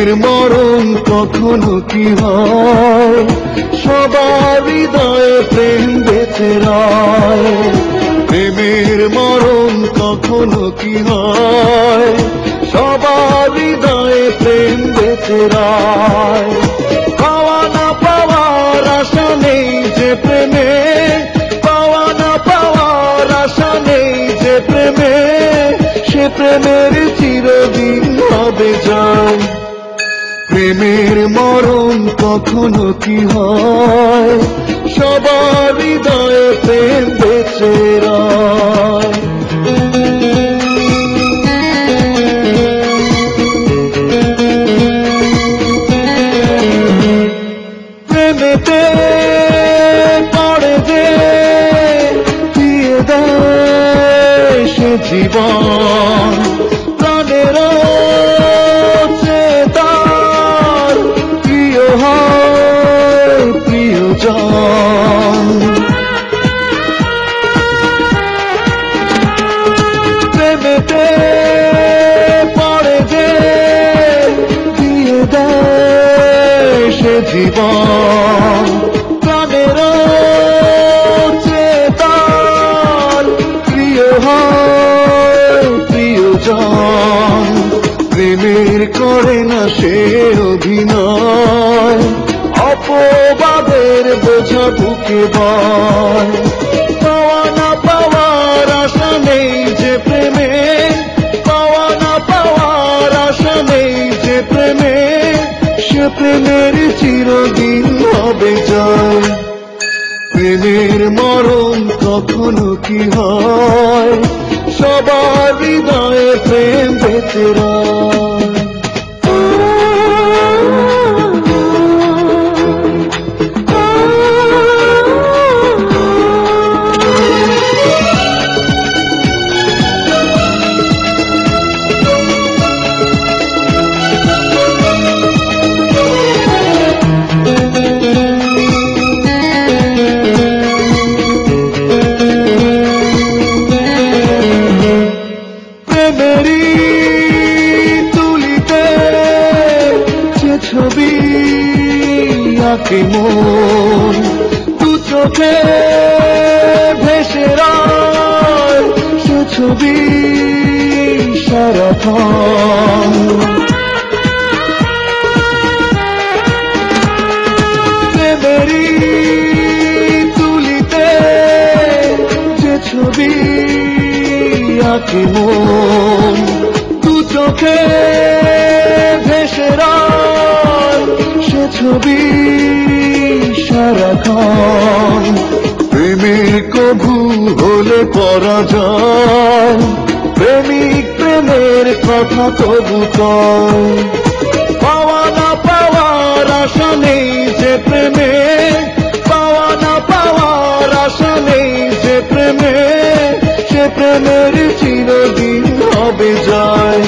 প্রেমের মরণ কখনো কি হয়, সবার হৃদয়ে প্রেম বেঁচে রয়। প্রেমের মরণ কখনো কি হয়, সবার হৃদয়ে প্রেম বেঁচে রয়। পাওয়া না পাওয়ার আশা নেই যে প্রেমে, পাওয়া না পাওয়ার আশা নেই যে প্রেমে, সে প্রেমের চিরদিন হবে জয়। প্রেমের মরণ কখনো কি হয়, সবার হৃদয়ে প্রেম বেঁচে রয়। প্রেমেতে পড়ে যে দিয়ে দেয় সে জীবন, প্রাণের চেতার প্রিয় হয় প্রিয়জন। প্রেমেতে পড়ে যে দিয়ে দেয় সে জীবন, প্রাণের চেতার প্রিয় হয় প্রিয়জন। প্রেমের করে না সে অভিনয়, অপবাদের বোঝা বুকে বয়। পাওয়া না পাওয়ার আশা নেই যে প্রেমে, পাওয়া না পাওয়ার আশা নেই যে প্রেমে, সে প্রেমের চিরদিন হবে জয়। প্রেমের মরণ কখনো কি হয়, সবার হৃদয়ে প্রেম বেঁচে রয়। প্রেমেরই তুলিতে যে ছবি আঁকে মন, দু চোখে ভেসে রয় সে ছবি সারাক্ষণ। প্রেমেরই তুলিতে যে ছবি আঁকে মন, দু চোখে ভেসে রয় সে ছবি সারাক্ষণ। প্রেমের কভু হলে পরাজয়, প্রেমিক প্রেমের কথা তবু কয়। পাওয়া না পাওয়ার আশা নেই যে প্রেমে, পাওয়া না পাওয়ার আশা নেই যে প্রেমে, সে প্রেমের চিরদিন হবে জয়।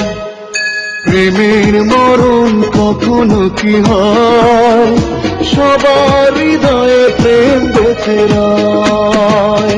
প্রেমের মরণ কখনো কি হয়, সবার হৃদয়ে প্রেম বেঁচে রয়।